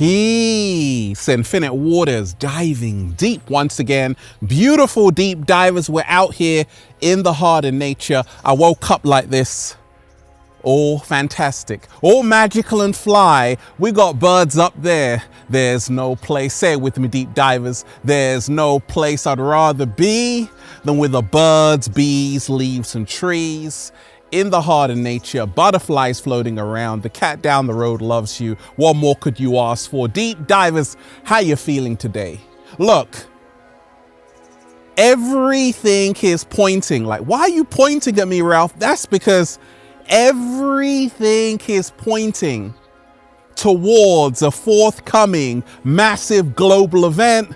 Peace, infinite waters, diving deep once again. Beautiful deep divers, we're out here in the heart of nature. I woke up like this, all fantastic, all magical and fly. We got birds up there. There's no place, say it with me deep divers, there's no place I'd rather be than with the birds, bees, leaves and trees. In the heart of nature, butterflies floating around, the cat down the road loves you. What more could you ask for? Deep divers, how you feeling today? Look, everything is pointing. Like, why are you pointing at me, Ralph? That's because everything is pointing towards a forthcoming massive global event,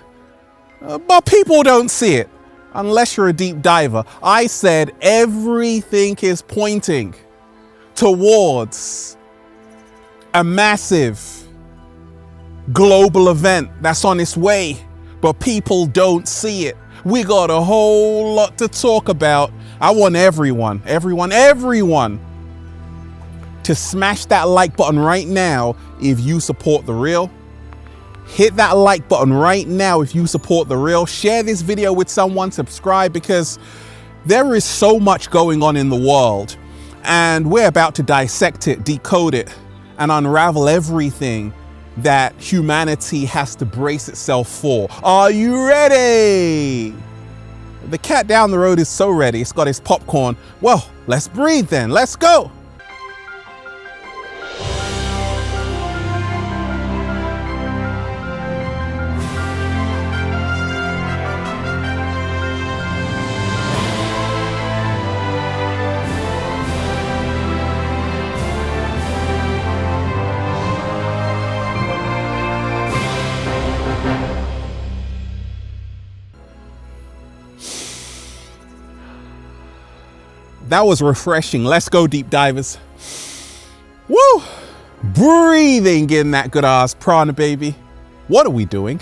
but people don't see it. Unless you're a deep diver. I said everything is pointing towards a massive global event that's on its way, but people don't see it. We got a whole lot to talk about. I want everyone to smash that like button right now if you support The Real. Hit that like button right now if you support The Real. Share this video with someone, subscribe, because there is so much going on in the world and we're about to dissect it, decode it, and unravel everything that humanity has to brace itself for. Are you ready? The cat down the road is so ready. It's got his popcorn. Well, let's breathe then. Let's go. That was refreshing. Let's go, deep divers. Woo! Breathing in that good ass prana, baby. What are we doing?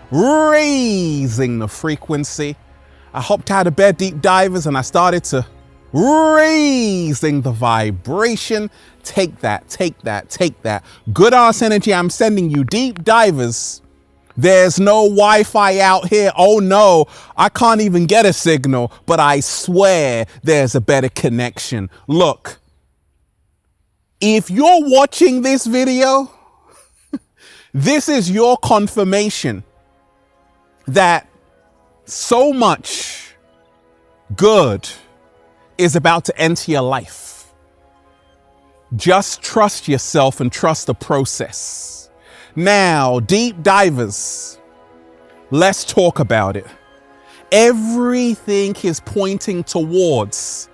Raising the frequency. I hopped out of bed, deep divers, and I started to raising the vibration. Take that, take that, take that. Good ass energy I'm sending you, deep divers. There's no Wi-Fi out here. Oh no, I can't even get a signal, but I swear there's a better connection. Look, if you're watching this video, this is your confirmation that so much good is about to enter your life. Just trust yourself and trust the process. Now, deep divers, let's talk about it. Everything is pointing towards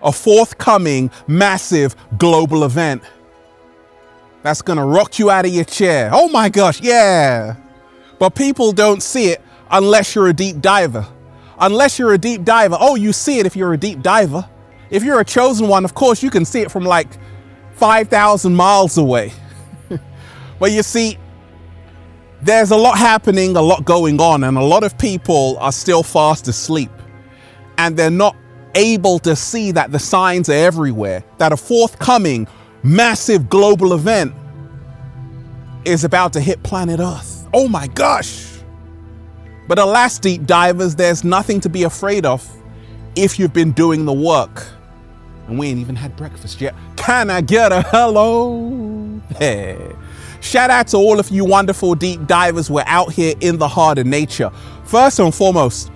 a forthcoming massive global event that's gonna rock you out of your chair. Oh my gosh, yeah. But people don't see it unless you're a deep diver. Unless you're a deep diver. Oh, you see it if you're a deep diver. If you're a chosen one, of course, you can see it from like 5,000 miles away. But you see, there's a lot happening, a lot going on, and a lot of people are still fast asleep. And they're not able to see that the signs are everywhere, that a forthcoming massive global event is about to hit planet Earth. Oh my gosh. But alas, deep divers, there's nothing to be afraid of if you've been doing the work. And we ain't even had breakfast yet. Can I get a hello? Hey. Shout out to all of you wonderful deep divers. We're out here in the heart of nature. First and foremost,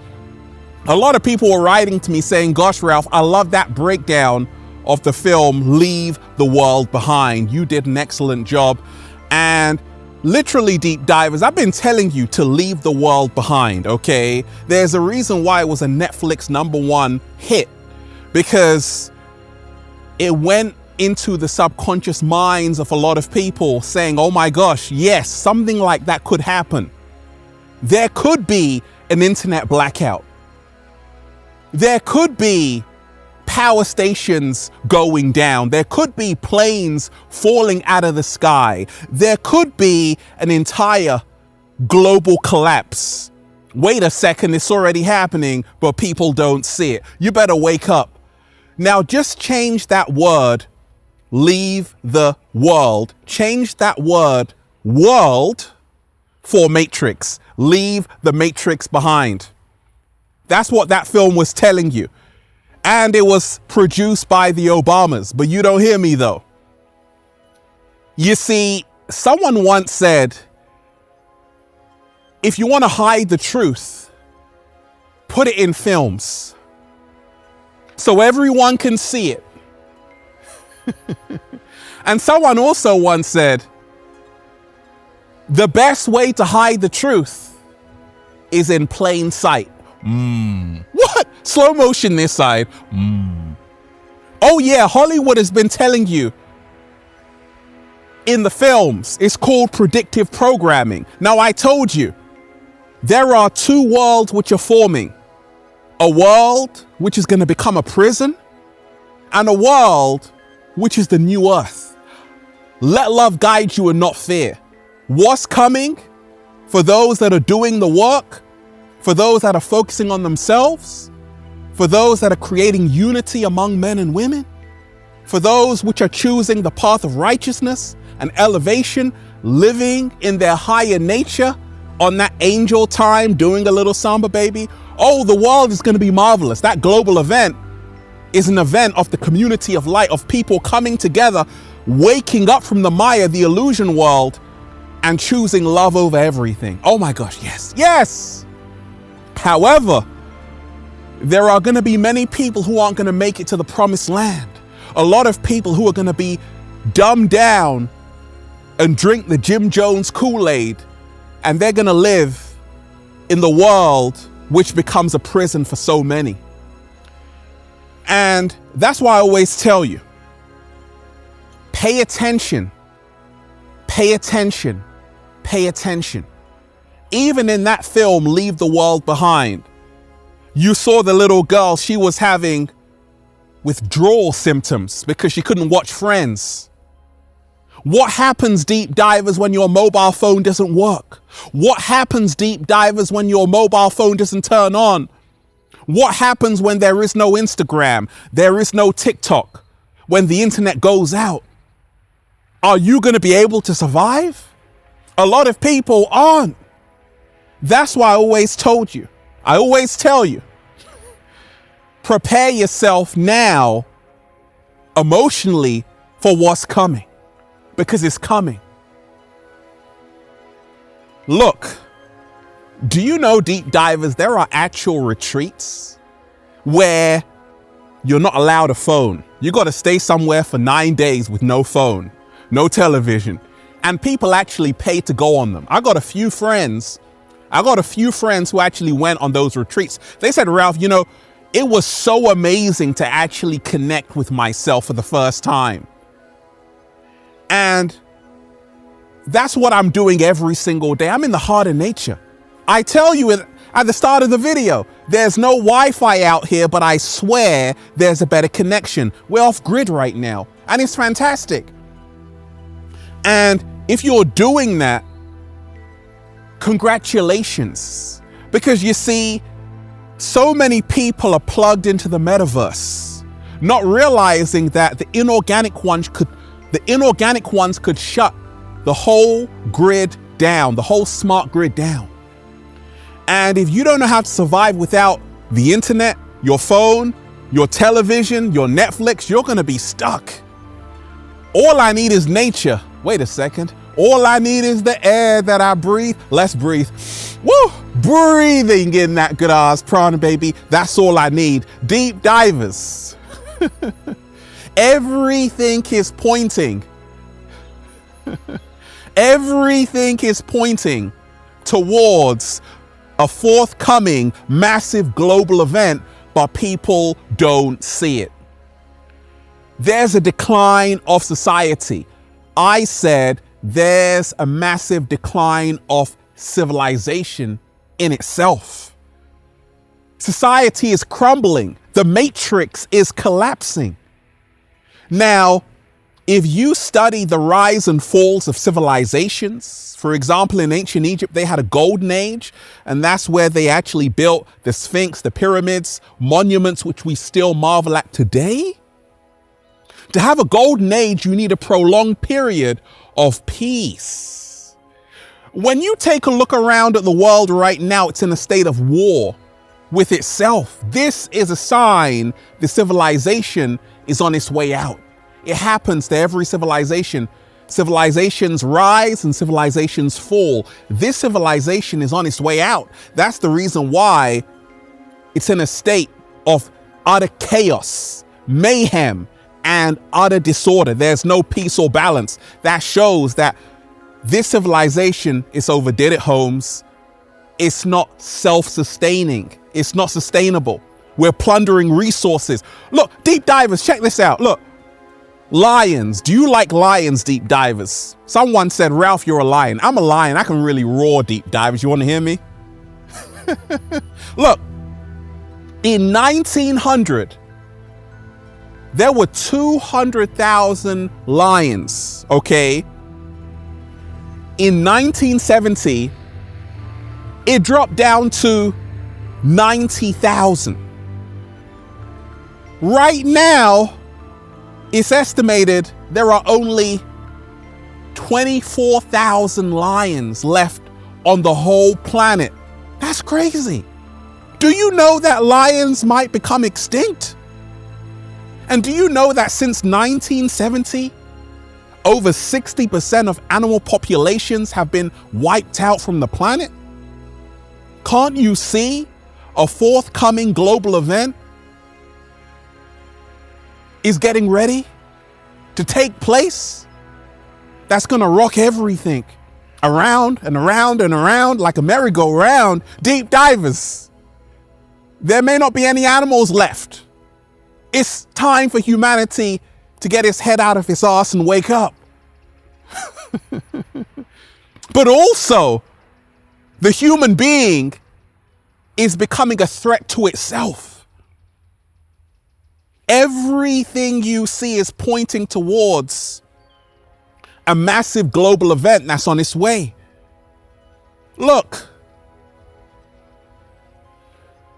a lot of people were writing to me saying, gosh, Ralph, I love that breakdown of the film Leave the World Behind. You did an excellent job. And literally, deep divers, I've been telling you to leave the world behind, okay? There's a reason why it was a Netflix #1 hit, because it went into the subconscious minds of a lot of people saying, oh my gosh, yes, something like that could happen. There could be an internet blackout. There could be power stations going down. There could be planes falling out of the sky. There could be an entire global collapse. Wait a second, it's already happening, but people don't see it. You better wake up. Now just change that word, leave the world. Change that word world for Matrix. Leave the Matrix behind. That's what that film was telling you. And it was produced by the Obamas, but you don't hear me though. You see, someone once said, if you want to hide the truth, put it in films so everyone can see it. And someone also once said, the best way to hide the truth is in plain sight. What? Slow motion this side. Oh yeah, Hollywood has been telling you in the films. It's called predictive programming. Now I told you, there are two worlds which are forming. A world which is going to become a prison, and a world which is the new earth. Let love guide you and not fear. What's coming for those that are doing the work, for those that are focusing on themselves, for those that are creating unity among men and women, for those which are choosing the path of righteousness and elevation, living in their higher nature on that angel time, doing a little samba baby. Oh, the world is going to be marvelous. That global event is an event of the community of light, of people coming together, waking up from the Maya, the illusion world, and choosing love over everything. Oh my gosh, yes, yes. However, there are going to be many people who aren't going to make it to the promised land. A lot of people who are going to be dumbed down and drink the Jim Jones Kool-Aid, and they're going to live in the world which becomes a prison for so many. And that's why I always tell you, pay attention, pay attention, pay attention. Even in that film, Leave the World Behind, you saw the little girl, she was having withdrawal symptoms because she couldn't watch Friends. What happens, deep divers, when your mobile phone doesn't work? What happens, deep divers, when your mobile phone doesn't turn on? What happens when there is no Instagram, there is no TikTok, when the internet goes out? Are you going to be able to survive? A lot of people aren't. That's why I always told you, I always tell you, prepare yourself now emotionally for what's coming, because it's coming. Look, do you know, deep divers, there are actual retreats where you're not allowed a phone. You got to stay somewhere for 9 days with no phone, no television, and people actually pay to go on them. I got a few friends who actually went on those retreats. They said, Ralph, you know, it was so amazing to actually connect with myself for the first time. And that's what I'm doing every single day. I'm in the heart of nature. I tell you at the start of the video, there's no Wi-Fi out here, but I swear there's a better connection. We're off grid right now, and it's fantastic. And if you're doing that, congratulations. Because you see, so many people are plugged into the metaverse, not realizing that the inorganic ones could shut the whole grid down, the whole smart grid down. And if you don't know how to survive without the internet, your phone, your television, your Netflix, you're going to be stuck. All I need is nature. Wait a second. All I need is the air that I breathe. Let's breathe. Woo! Breathing in that good ass prana, baby. That's all I need. Deep divers. Everything is pointing. Everything is pointing towards a forthcoming massive global event, but people don't see it. There's a decline of society. I said there's a massive decline of civilization in itself. Society is crumbling. The matrix is collapsing. Now, if you study the rise and falls of civilizations, for example, in ancient Egypt, they had a golden age, and that's where they actually built the Sphinx, the pyramids, monuments which we still marvel at today. To have a golden age, you need a prolonged period of peace. When you take a look around at the world right now, it's in a state of war with itself. This is a sign the civilization is on its way out. It happens to every civilization. Civilizations rise and civilizations fall. This civilization is on its way out. That's the reason why it's in a state of utter chaos, mayhem, and utter disorder. There's no peace or balance. That shows that this civilization is overdid it, Holmes. It's not self-sustaining. It's not sustainable. We're plundering resources. Look, deep divers, check this out. Look, lions. Do you like lions, deep divers? Someone said, Ralph, you're a lion. I'm a lion. I can really roar, deep divers. You want to hear me? Look, in 1900, there were 200,000 lions, okay? In 1970, it dropped down to 90,000. Right now, it's estimated there are only 24,000 lions left on the whole planet. That's crazy. Do you know that lions might become extinct? And do you know that since 1970, over 60% of animal populations have been wiped out from the planet? Can't you see a forthcoming global event is getting ready to take place? That's gonna rock everything around and around and around like a merry-go-round. Deep divers, there may not be any animals left. It's time for humanity to get its head out of its ass and wake up. But also, the human being is becoming a threat to itself. Everything you see is pointing towards a massive global event that's on its way. Look,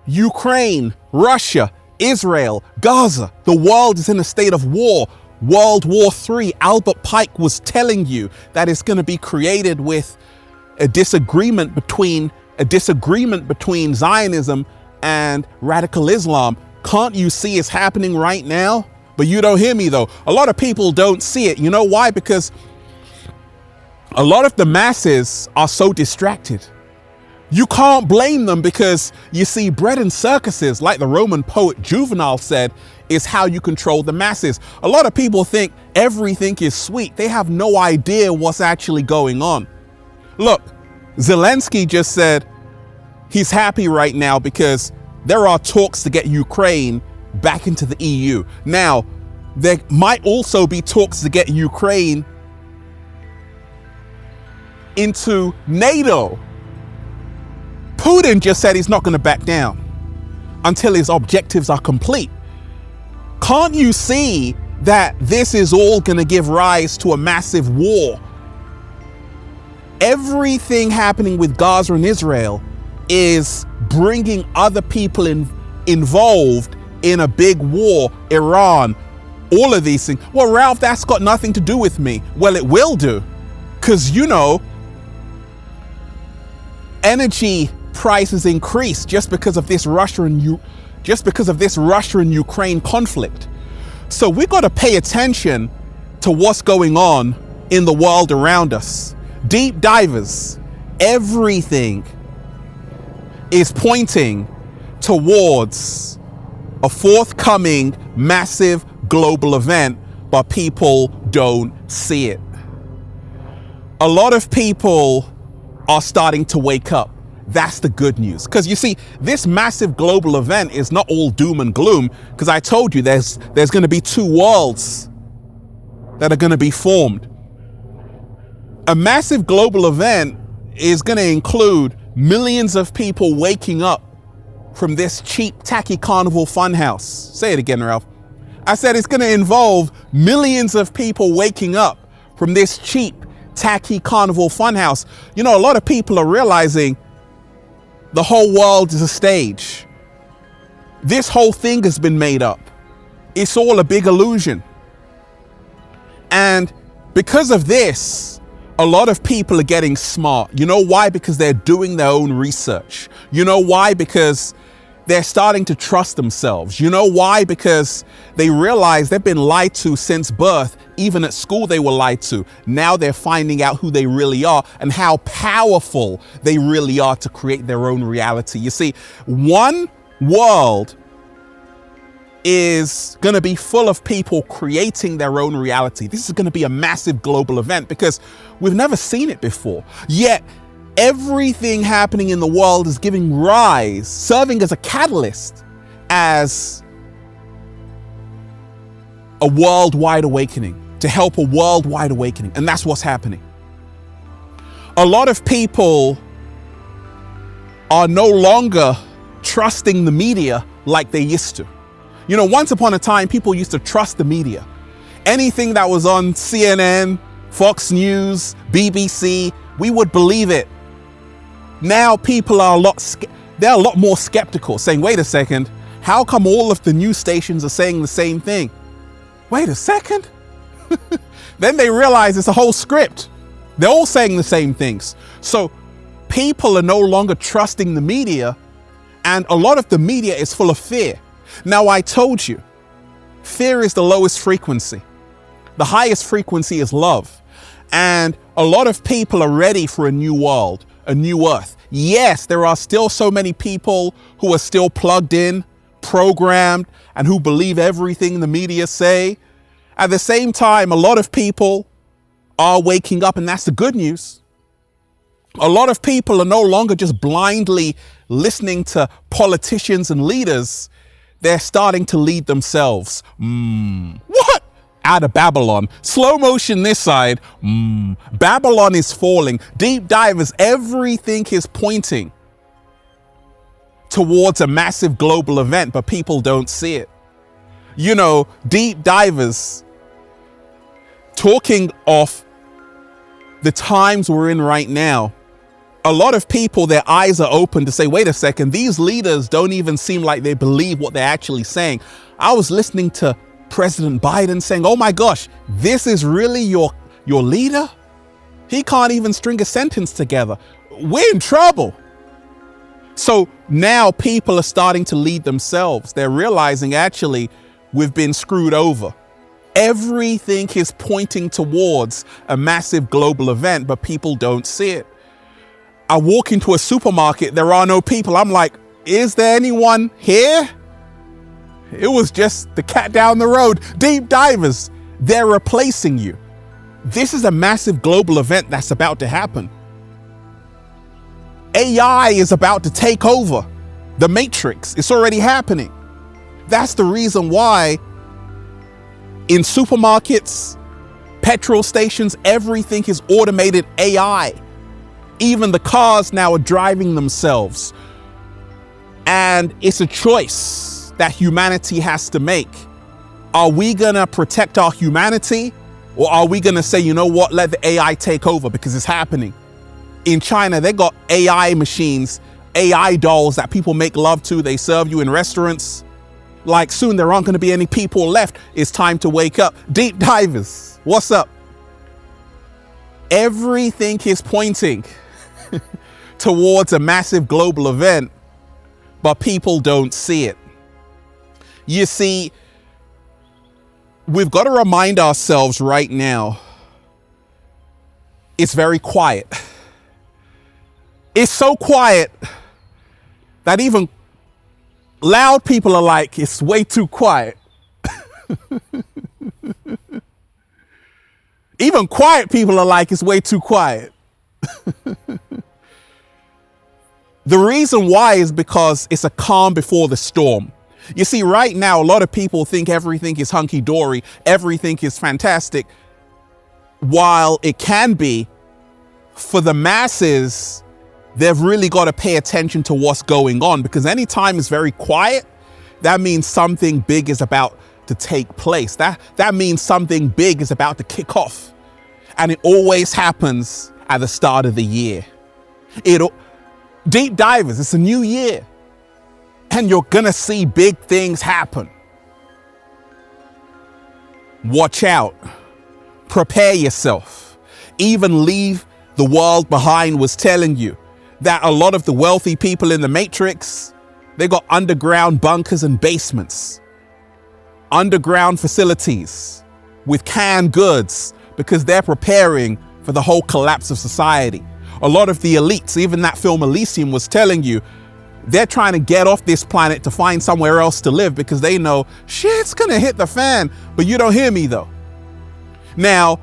Ukraine, Russia, Israel, Gaza, the world is in a state of war. World War III, Albert Pike was telling you that it's going to be created with a disagreement between Zionism and radical Islam. Can't you see it's happening right now? But you don't hear me though. A lot of people don't see it. You know why? Because a lot of the masses are so distracted. You can't blame them because, you see, bread and circuses, like the Roman poet Juvenal said, is how you control the masses. A lot of people think everything is sweet. They have no idea what's actually going on. Look, Zelensky just said he's happy right now because there are talks to get Ukraine back into the EU. Now, there might also be talks to get Ukraine into NATO. Putin just said he's not going to back down until his objectives are complete. Can't you see that this is all going to give rise to a massive war? Everything happening with Gaza and Israel is bringing other people involved in a big war. Iran, all of these things. Well, Ralph, that's got nothing to do with me. Well, it will do, because, you know, energy prices increase just because of this Russia and Ukraine conflict. So we got to pay attention to what's going on in the world around us. Deep divers, everything is pointing towards a forthcoming massive global event, but people don't see it. A lot of people are starting to wake up. That's the good news. Because you see, this massive global event is not all doom and gloom, because I told you there's going to be two worlds that are going to be formed. A massive global event is going to include millions of people waking up from this cheap, tacky carnival funhouse. Say it again, Ralph. I said it's going to involve millions of people waking up from this cheap, tacky carnival funhouse. You know, a lot of people are realizing the whole world is a stage. This whole thing has been made up. It's all a big illusion. And because of this, A lot of people are getting smart. You know why? Because they're doing their own research. You know why? Because they're starting to trust themselves. You know why? Because they realize they've been lied to since birth. Even at school, they were lied to. Now they're finding out who they really are and how powerful they really are to create their own reality. You see, one world is going to be full of people creating their own reality. This is going to be a massive global event because we've never seen it before. Yet everything happening in the world is giving rise, serving as a catalyst, as a worldwide awakening, to help a worldwide awakening. And that's what's happening. A lot of people are no longer trusting the media like they used to. You know, once upon a time, people used to trust the media. Anything that was on CNN, Fox News, BBC, we would believe it. Now people are they're a lot more skeptical, saying, wait a second, how come all of the news stations are saying the same thing? Wait a second. Then they realize it's a whole script. They're all saying the same things. So people are no longer trusting the media, and a lot of the media is full of fear. Now, I told you, fear is the lowest frequency. The highest frequency is love. And a lot of people are ready for a new world, a new earth. Yes, there are still so many people who are still plugged in, programmed, and who believe everything the media say. At the same time, a lot of people are waking up, and that's the good news. A lot of people are no longer just blindly listening to politicians and leaders. They're starting to lead themselves. What? Out of Babylon. Slow motion this side. Babylon is falling. Deep divers, everything is pointing towards a massive global event, but people don't see it. You know, deep divers, talking of the times we're in right now, a lot of people, their eyes are open to say, wait a second, these leaders don't even seem like they believe what they're actually saying. I was listening to President Biden saying, oh my gosh, this is really your leader? He can't even string a sentence together. We're in trouble. So now people are starting to lead themselves. They're realizing actually we've been screwed over. Everything is pointing towards a massive global event, but people don't see it. I walk into a supermarket, there are no people. I'm like, is there anyone here? It was just the cat down the road. Deep divers, they're replacing you. This is a massive global event that's about to happen. AI is about to take over the Matrix. It's already happening. That's the reason why in supermarkets, petrol stations, everything is automated AI. Even the cars now are driving themselves. And it's a choice that humanity has to make. Are we gonna protect our humanity, or are we gonna say, you know what, let the AI take over because it's happening? In China, they got AI machines, AI dolls that people make love to. They serve you in restaurants. Like soon there aren't gonna be any people left. It's time to wake up. Deep divers, what's up? Everything is pointing towards a massive global event, but people don't see it. You see, we've got to remind ourselves right now, it's very quiet. It's so quiet that even loud people are like, it's way too quiet. Even quiet people are like, it's way too quiet. The reason why is because it's a calm before the storm. You see, right now, a lot of people think everything is hunky-dory, everything is fantastic. While it can be, for the masses, they've really got to pay attention to what's going on, because anytime it's very quiet, that means something big is about to take place. That means something big is about to kick off. And it always happens at the start of the year. Deep divers, it's a new year. And you're gonna see big things happen. Watch out. Prepare yourself. Even Leave the World Behind was telling you that a lot of the wealthy people in the Matrix, they got underground bunkers and basements, underground facilities with canned goods because they're preparing for the whole collapse of society. A lot of the elites, even that film Elysium was telling you, they're trying to get off this planet to find somewhere else to live because they know shit's gonna hit the fan, but you don't hear me though. Now,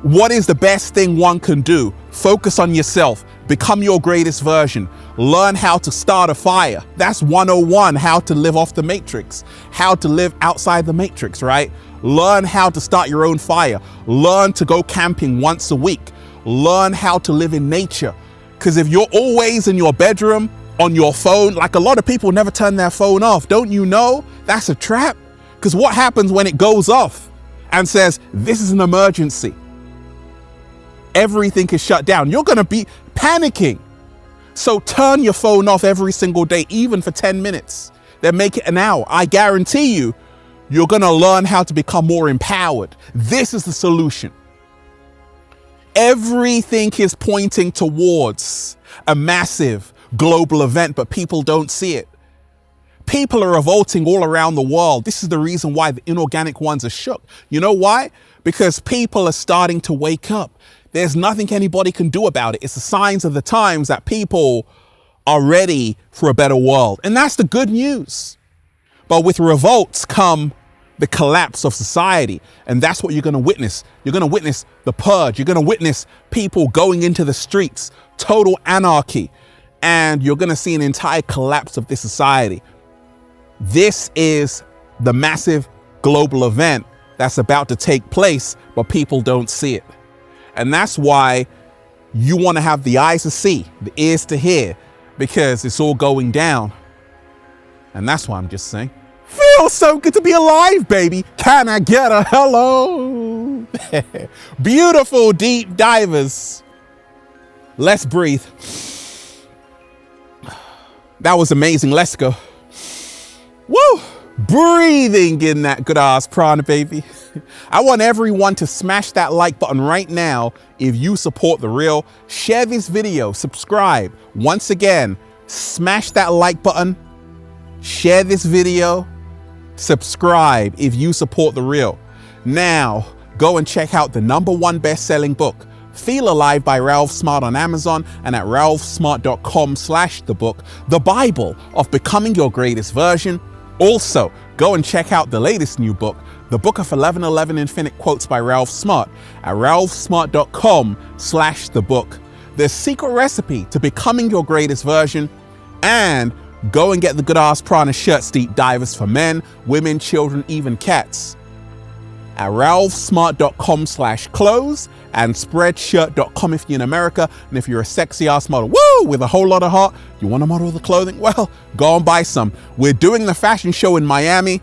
what is the best thing one can do? Focus on yourself, become your greatest version, learn how to start a fire. That's 101, how to live off the matrix, how to live outside the matrix, right? Learn how to start your own fire, learn to go camping once a week, learn how to live in nature. Because if you're always in your bedroom, on your phone, like a lot of people never turn their phone off. Don't you know that's a trap? Because what happens when it goes off and says, this is an emergency? Everything is shut down. You're going to be panicking. So turn your phone off every single day, even for 10 minutes. Then make it an hour. I guarantee you, you're going to learn how to become more empowered. This is the solution. Everything is pointing towards a massive global event, but people don't see it. People are revolting all around the world. This is the reason why the inorganic ones are shook. You know why? Because people are starting to wake up. There's nothing anybody can do about it. It's the signs of the times that people are ready for a better world. And that's the good news. But with revolts come the collapse of society. And that's what you're going to witness. You're going to witness the purge. You're going to witness people going into the streets, total anarchy. And you're going to see an entire collapse of this society. This is the massive global event that's about to take place, but people don't see it. And that's why you want to have the eyes to see, the ears to hear, because it's all going down. And that's why I'm just saying, feels so good to be alive, baby. Can I get a hello? Beautiful deep divers. Let's breathe. That was amazing. Let's go. Woo! Breathing in that good ass prana, baby. I want everyone to smash that like button right now if you support The Real. Share this video, subscribe. Once again, smash that like button, share this video, subscribe if you support The Real. Now, go and check out the #1 best-selling book, Feel Alive by Ralph Smart on Amazon and at ralphsmart.com/the book, The Bible of Becoming Your Greatest Version. Also, go and check out the latest new book, The Book of 1111 Infinite Quotes by Ralph Smart at ralphsmart.com/the book. The secret recipe to becoming your greatest version. And go and get the Good Ass Prana shirts, deep divers, for men, women, children, even cats at ralphsmart.com/clothes and spreadshirt.com if you're in America. And if you're a sexy ass model, woo, with a whole lot of heart, you want to model the clothing? Well, go and buy some. We're doing the fashion show in Miami.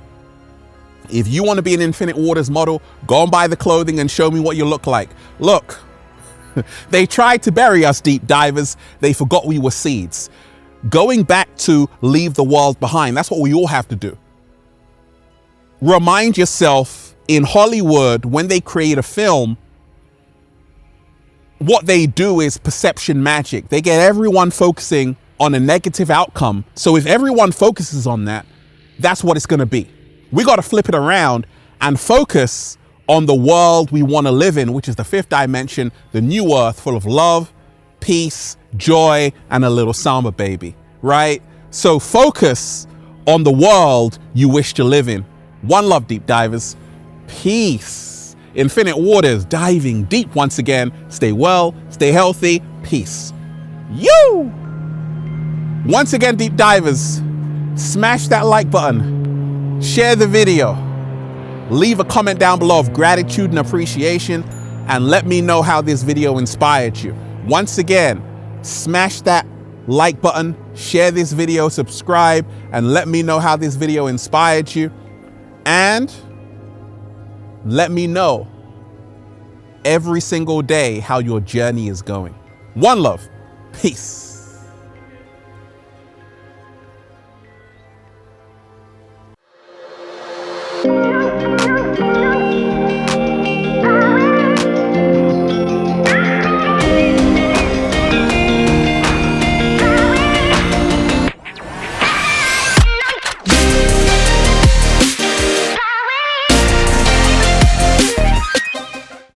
If you want to be an Infinite Waters model, go and buy the clothing and show me what you look like. Look, they tried to bury us, deep divers. They forgot we were seeds. Going back to Leave the World Behind, that's what we all have to do. Remind yourself, in Hollywood, when they create a film, what they do is perception magic. They get everyone focusing on a negative outcome. So if everyone focuses on that, that's what it's going to be. We got to flip it around and focus on the world we want to live in, which is the 5th dimension, the new earth full of love, peace, joy, and a little samba, baby, right? So focus on the world you wish to live in. One love, deep divers. Peace. Infinite Waters, diving deep once again. Stay well, stay healthy. Peace. You! Once again, deep divers, smash that like button. Share the video. Leave a comment down below of gratitude and appreciation, and let me know how this video inspired you. Once again, smash that like button, share this video, subscribe, and let me know how this video inspired you. And let me know every single day how your journey is going. One love. Peace.